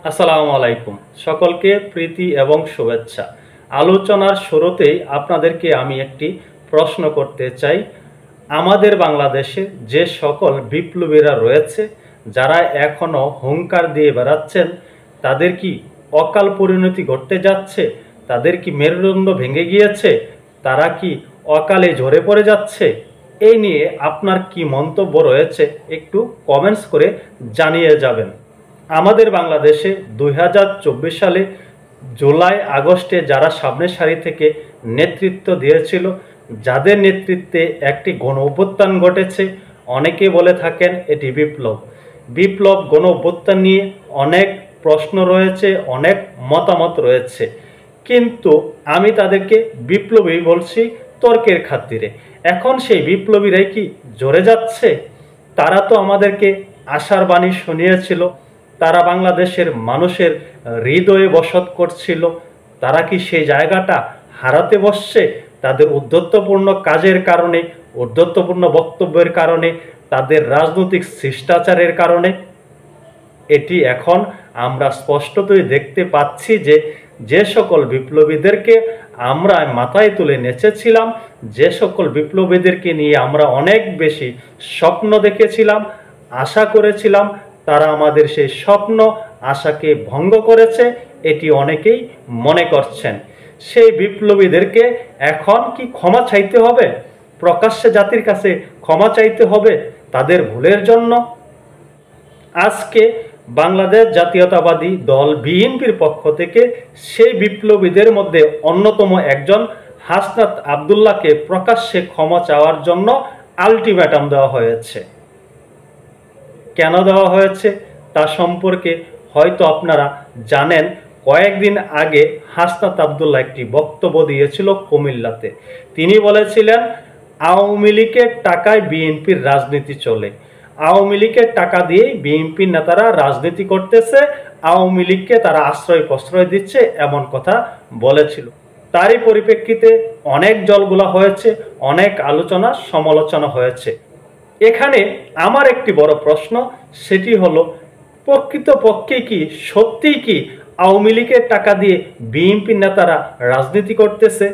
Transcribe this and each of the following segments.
আসসালামু আলাইকুম। সকলকে প্রীতি এবং শুভেচ্ছা। আলোচনার শুরুতেই আপনাদেরকে আমি একটি প্রশ্ন করতে চাই। আমাদের বাংলাদেশে যে সকল বিপ্লবীরা রয়েছে, যারা এখনো হুঙ্কার দিয়ে বেড়াচ্ছেন, তাদের কি অকাল পরিণতি ঘটতে যাচ্ছে? তাদের কি মেরুদণ্ড ভেঙে গিয়েছে? তারা কি অকালে ঝরে পড়ে যাচ্ছে? এই নিয়ে আপনার কি মন্তব্য রয়েছে একটু কমেন্টস করে জানিয়ে যাবেন। আমাদের বাংলাদেশে ২০২৪ সালে জুলাই আগস্টে যারা সামনের সারি থেকে নেতৃত্ব দিয়েছিল, যাদের নেতৃত্বে একটি গণ অভ্যুত্থান ঘটেছে, অনেকে বলে থাকেন এটি বিপ্লব। বিপ্লব গণ অভ্যুত্থান নিয়ে অনেক প্রশ্ন রয়েছে, অনেক মতামত রয়েছে, কিন্তু আমি তাদেরকে বিপ্লবী বলছি তর্কের খাতিরে। এখন সেই বিপ্লবীরাই কি ঝরে যাচ্ছে? তারা তো আমাদেরকে আশার বাণী শুনিয়েছিল, তারা বাংলাদেশের মানুষের হৃদয়ে বসত করছিল। তারা কি সেই জায়গাটা হারাতে বসছে তাদের উদ্ধত্তপূর্ণ কাজের কারণে, উদ্ধত্তপূর্ণ বক্তব্যের কারণে, তাদের রাজনৈতিক শিষ্টাচারের কারণে? এটি এখন আমরা স্পষ্টতই দেখতে পাচ্ছি যে যে সকল বিপ্লবীদেরকে আমরা মাথায় তুলে নেচেছিলাম, যে সকল বিপ্লবীদেরকে নিয়ে আমরা অনেক বেশি স্বপ্ন দেখেছিলাম, আশা করেছিলাম, তারা আমাদের সেই স্বপ্ন আশাকে ভঙ্গ করেছে, এটি অনেকেই মনে করছেন। সেই বিপ্লবীদেরকে এখন কি ক্ষমা চাইতে হবে? প্রকাশ্যে জাতির কাছে ক্ষমা চাইতে হবে তাদের ভুলের জন্য? আজকে বাংলাদেশ জাতীয়তাবাদী দল বিএনপির পক্ষ থেকে সেই বিপ্লবীদের মধ্যে অন্যতম একজন হাসনাত আবদুল্লাহকে প্রকাশ্যে ক্ষমা চাওয়ার জন্য আলটিমেটাম দেওয়া হয়েছে। কেন দেওয়া হয়েছে তা সম্পর্কে হয়তো আপনারা জানেন। কয়েকদিন আগে হাসনাত আবদুল্লাহ একটি বক্তব্য দিয়েছিল কুমিল্লাতে। তিনি বলেছিলেন, আওয়ামী লীগের টাকায় বিএনপির রাজনীতি চলে, আওয়ামী লীগের টাকা দিয়েই বিএনপির নেতারা রাজনীতি করতেছে, আওয়ামী লীগকে তারা আশ্রয় প্রশ্রয় দিচ্ছে, এমন কথা বলেছিল। তারই পরিপ্রেক্ষিতে অনেক জলগুলা হয়েছে, অনেক আলোচনা সমালোচনা হয়েছে। এখানে আমার একটি বড় প্রশ্ন, সেটি হলো প্রকৃতপক্ষে কি সত্যিই কি আওয়ামী লীগের টাকা দিয়ে বিএনপি নেতারা রাজনীতি করতেছে?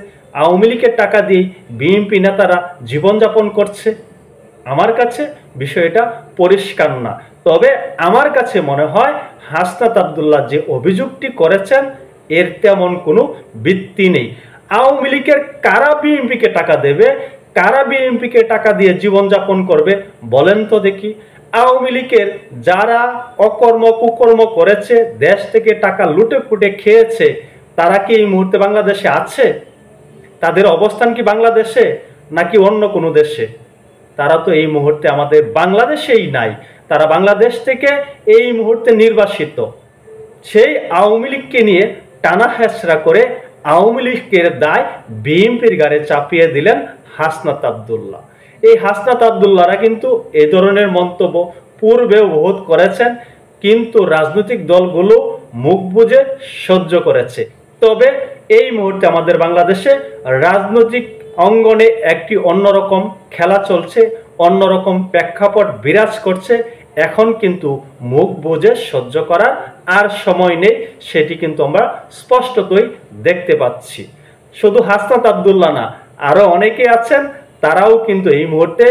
আওয়ামী লীগের টাকা দিয়ে বিএনপি নেতারা জীবনযাপন করছে? আমার কাছে বিষয়টা পরিষ্কার না। তবে আমার কাছে মনে হয় হাসনাত আবদুল্লাহ যে অভিযোগটি করেছেন এর তেমন কোনো ভিত্তি নেই। আওয়ামী লীগের কারা বিএনপিকে টাকা দেবে, কারা বিএনপিকে টাকা দিয়ে জীবনযাপন করবে বলেন তো দেখি? আওয়ামী লীগের যারা অকর্ম কুকর্ম করেছে, দেশ থেকে টাকা লুটে ফুটে খেয়েছে, তারা কি এই মুহূর্তে বাংলাদেশে আছে? তাদের অবস্থান কি বাংলাদেশে নাকি অন্য কোনো দেশে? তারা তো এই মুহূর্তে আমাদের বাংলাদেশেই নাই। তারা বাংলাদেশ থেকে এই মুহূর্তে নির্বাসিত। সেই আওয়ামী লীগকে নিয়ে টানা হেঁচড়া করে আওয়ামী লীগের দায় বিএনপির গাড়ে চাপিয়ে দিলেন হাসনাত আবদুল্লাহ। এই হাসনাত আবদুল্লাহরা কিন্তু এই ধরনের মন্তব্য পূর্বেও বহুত করেছেন, কিন্তু রাজনৈতিক দলগুলো মুখ বুজে সহ্য করেছে। তবে এই মুহূর্তে আমাদের বাংলাদেশে রাজনৈতিক অঙ্গনে একটি অন্যরকম খেলা চলছে, অন্যরকম প্রেক্ষাপট বিরাজ করছে। এখন কিন্তু মুখ বুজে সহ্য করার আর সময় নেই, সেটি কিন্তু আমরা স্পষ্টতই দেখতে পাচ্ছি। শুধু হাসনাত আবদুল্লাহ না, আরো অনেকে আছেন, তারাও কিন্তু এই মুহূর্তে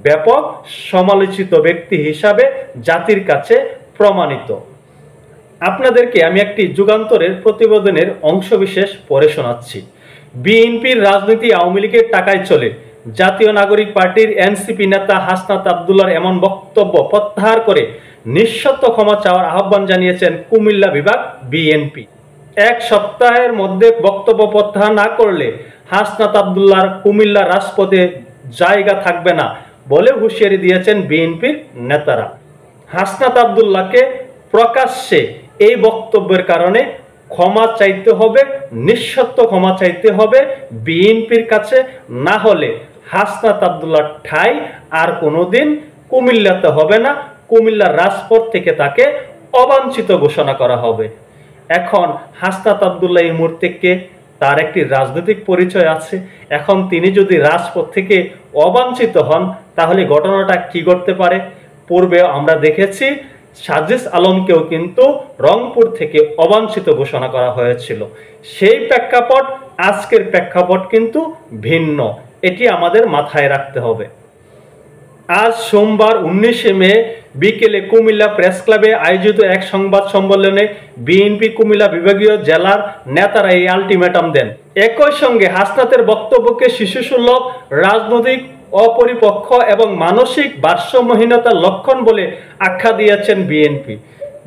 ব্যাপক সমালোচিত ব্যক্তি হিসাবে জাতির কাছে প্রমাণিত। আপনাদেরকে আমি একটি যুগান্তরের প্রতিবেদনের অংশবিশেষ পড়ে শোনাচ্ছি। বিএনপির রাজনীতি আওয়ামী লীগের টাকায় চলে, জাতীয় নাগরিক পার্টির এনসিপি নেতা হাসনাত আবদুল্লাহর এমন বক্তব্য প্রত্যাহার করে নিঃশর্ত ক্ষমা চাওয়ার আহ্বান জানিয়েছেন কুমিল্লা বিভাগ বিএনপি। এক সপ্তাহের মধ্যে বক্তব্য প্রত্যাহার না করলে হাসনাত আবদুল্লাহর কুমিল্লা রাজপথে জায়গা থাকবে না বলে হুঁশিয়ারি দিয়েছেন বিএনপির নেতারা। হাসনাত আবদুল্লাহকে প্রকাশ্যে এই বক্তব্যের কারণে ক্ষমা চাইতে হবে, নিঃশর্ত ক্ষমা চাইতে হবে বিএনপির কাছে, না হলে হাসনাত আবদুল্লাহ ঠাই আর কোনোদিন কুমিল্লাতে হবে না। কুমিল্লার রাজপথ থেকে তাকে অবাঞ্ছিত ঘোষণা করা হবে। এখন হাসনাত আবদুল্লাহ এই মুহূর্তে কে? তার একটি রাজনৈতিক পরিচয় আছে। এখন তিনি যদি রাজপথ থেকে অবাঞ্ছিত হন, তাহলে ঘটনাটা কি ঘটতে পারে? পূর্বে আমরা দেখেছি সাজিস আলমকেও কিন্তু রংপুর থেকে অবাঞ্ছিত ঘোষণা করা হয়েছিল। সেই প্রেক্ষাপট আজকের প্রেক্ষাপট কিন্তু ভিন্ন, এটি আমাদের মাথায় রাখতে হবে। আজ সোমবার 19শে মে বিকেলে কুমিল্লা প্রেস ক্লাবে আয়োজিত এক সংবাদ সম্মেলনে বিএনপি কুমিল্লা বিভাগীয় জেলার নেতারা এই আলটিমেটাম দেন। একই সঙ্গে হাসনাতের বক্তব্যকে শিশুসুলভ, রাজনৈতিক অপরিপক্ষ এবং মানসিক ভারসাম্যহীনতার লক্ষণ বলে আখ্যা দিয়েছেন বিএনপি।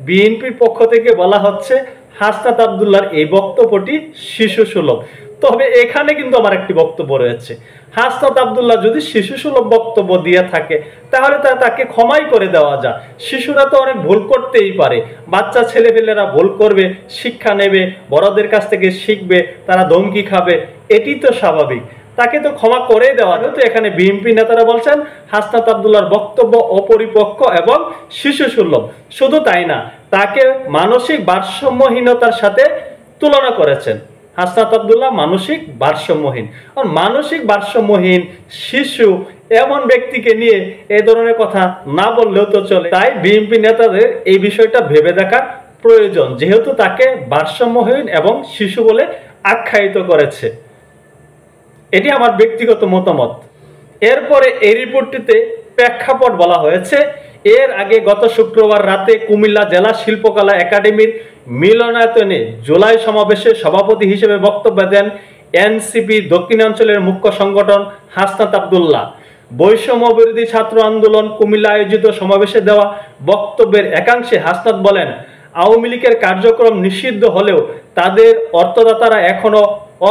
বিএনপির পক্ষ থেকে বলা হচ্ছে হাসনাত আব্দুল্লাহর এই বক্তব্যটি শিশুসুলভ। তবে এখানে কিন্তু আমার একটি বক্তব্য রয়েছে, হাসনাত আব্দুল্লাহ যদি শিশুসুলভ বক্তব্য দিয়ে থাকে তাহলে তাকে ক্ষমাই করে দেওয়া যায়। শিশুরা তো অনেক ভুল করতেই পারে, বাচ্চা ছেলেপেলেরা ভুল করবে, শিক্ষা নেবে, বড়দের কাছ থেকে শিখবে, তারা ধমকি খাবে, এটি তো স্বাভাবিক, তাকে তো ক্ষমা করে দেওয়া। যেহেতু এখানে বিএনপি নেতারা বলছেন হাসনাত আব্দুল্লাহর বক্তব্য অপরিপক্ক এবং শিশুসুলভ, শুধু তাই না, তাকে মানসিক ভারসাম্যহীনতার সাথে তুলনা করেছেন। হাসনাত আব্দুল্লাহ মানসিক ভারসাম্যহীন, আর মানসিক ভারসাম্যহীন শিশু এমন ব্যক্তিকে নিয়ে এই ধরনের কথা না বললেও তো চলে। তাই বিএনপি নেতাদের এই বিষয়টা ভেবে দেখার প্রয়োজন, যেহেতু তাকে ভারসাম্যহীন এবং শিশু বলে আখ্যায়িত করেছে। এটি আমার ব্যক্তিগত মতামত। এরপরে এই রিপোর্টটিতে প্রেক্ষাপট বলা হয়েছে, এর আগে গত শুক্রবার রাতে কুমিল্লা জেলা শিল্পকলা একাডেমির মিলনায়তনে জুলাই সমাবেশে সভাপতি হিসেবে বক্তব্য দেন এনসিপি দক্ষিণাঞ্চলের মুখ্য সংগঠন হাসনাত আব্দুল্লাহ। বৈষম্য বিরোধী ছাত্র আন্দোলন কুমিল্লা আয়োজিত সমাবেশে দেওয়া বক্তব্যের একাংশে হাসনাত বলেন, আওয়ামী লীগের কার্যক্রম নিষিদ্ধ হলেও তাদের অর্থদাতারা এখনো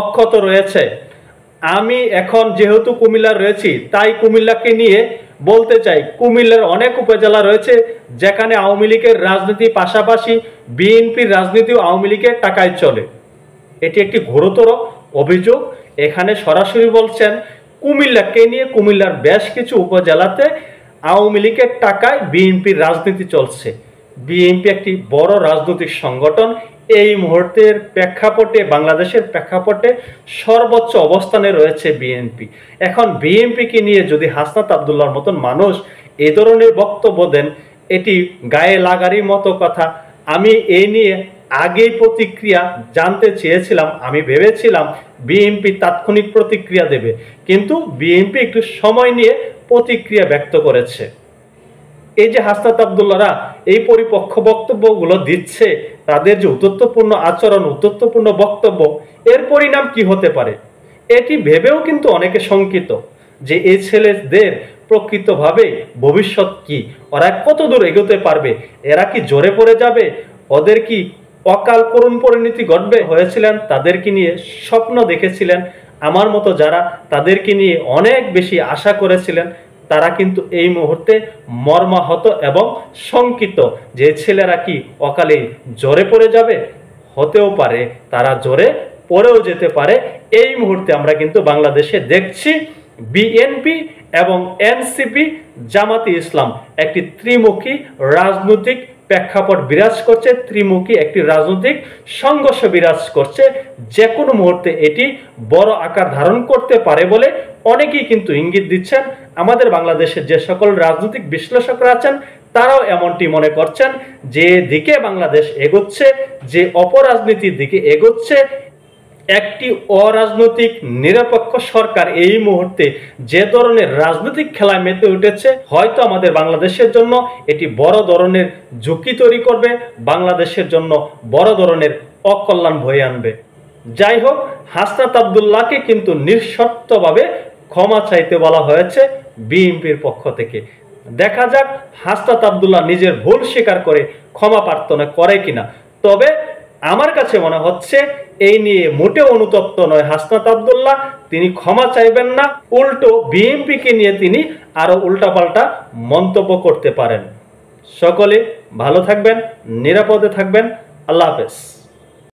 অক্ষত রয়েছে। আমি এখন যেহেতু কুমিল্লা রয়েছি তাই কুমিল্লাকে নিয়ে বলতে চাই, কুমিল্লার অনেক উপজেলা রয়েছে যেখানে আওয়ামী লীগের রাজনীতি পাশাপাশি বিএনপির রাজনীতিও আওয়ামী লীগের টাকায় চলে। এটি একটি গুরুতর অভিযোগ। এখানে সরাসরি বলছেন কুমিল্লাকে নিয়ে কুমিল্লার বেশ কিছু উপজেলাতে আওয়ামী লীগের টাকায় বিএনপির রাজনীতি চলছে। বিএনপি একটি বড় রাজনৈতিক সংগঠন, এই মুহূর্তের প্রেক্ষাপটে বাংলাদেশের প্রেক্ষাপটে সর্বোচ্চ অবস্থানে রয়েছে বিএনপি। এখন বিএনপিকে নিয়ে যদি হাসনাত আব্দুল্লাহর মতন মানুষ এই ধরনের বক্তব্য দেন, এটি গায়ে লাগারই মতো কথা। আমি এই নিয়ে আগেই প্রতিক্রিয়া জানতে চেয়েছিলাম, আমি ভেবেছিলাম বিএনপি তাৎক্ষণিক প্রতিক্রিয়া দেবে, কিন্তু বিএনপি একটু সময় নিয়ে প্রতিক্রিয়া ব্যক্ত করেছে। এই যে হাসনাত আব্দুল্লাহরা এই পরিপক্ষ বক্তব্যগুলো দিচ্ছে, তাদের যে উদ্ধত্যপূর্ণ আচরণ, উদ্ধত্যপূর্ণ বক্তব্য, এর পরিণাম কি হতে পারে এটি ভেবেও কিন্তু অনেকে শঙ্কিত যে এই ছেলেদের প্রকৃতভাবে ভবিষ্যৎ কি, ওরা কত দূর এগোতে পারবে, এরা কি জোরে পড়ে যাবে, ওদের কি অকাল করুণ পরিণতি ঘটবে। হয়েছিলেন তাদেরকে নিয়ে স্বপ্ন দেখেছিলেন, আমার মতো যারা তাদেরকে নিয়ে অনেক বেশি আশা করেছিলেন, তারা কিন্তু এই মুহূর্তে মর্মাহত এবং শঙ্কিত যে ছেলেরা কি অকালে জ্বরে পড়ে যাবে। হতেও পারে তারা জ্বরে পড়েও যেতে পারে। এই মুহূর্তে আমরা কিন্তু বাংলাদেশে দেখছি বিএনপি এবং এনসিপি জামাতে ইসলাম একটি ত্রিমুখী রাজনৈতিক প্রেক্ষাপট বিরাজ করছে, ত্রিমুখী একটি রাজনৈতিক সংঘর্ষ বিরাজ করছে। যে কোনো মুহূর্তে এটি বড় আকার ধারণ করতে পারে বলে অনেকেই কিন্তু ইঙ্গিত দিচ্ছেন। আমাদের বাংলাদেশের যে সকল রাজনৈতিক বিশ্লেষকরা আছেন তারাও এমনটি মনে করছেন, যে দিকে বাংলাদেশ এগোচ্ছে, যে অপরাজনীতির দিকে এগোচ্ছে, একটি অরাজনৈতিক নিরপেক্ষ সরকার এই মুহূর্তে যে ধরনের রাজনৈতিক খেলায় মেতে উঠেছে, হয়তো আমাদের বাংলাদেশের জন্য এটি বড় ধরনের ঝুঁকি তৈরি করবে, বাংলাদেশের জন্য বড় ধরনের অকল্যাণ বয়ে আনবে। যাই হোক, হাসনাত আব্দুল্লাহকে কিন্তু নিঃশর্তভাবে ক্ষমা চাইতে বলা হয়েছে বিএনপির পক্ষ থেকে। দেখা যাক হাসনাত আব্দুল্লাহ নিজের ভুল স্বীকার করে ক্ষমা প্রার্থনা করে কিনা। তবে আমার কাছে মনে হচ্ছে এই নিয়ে মোটেও অনুতপ্ত নয় হাসনাত আব্দুল্লাহ, তিনি ক্ষমা চাইবেন না, উল্টো বিএনপিকে নিয়ে তিনি আরো উল্টাপাল্টা মন্তব্য করতে পারেন। সকলে ভালো থাকবেন, নিরাপদে থাকবেন। আল্লাহ হাফেজ।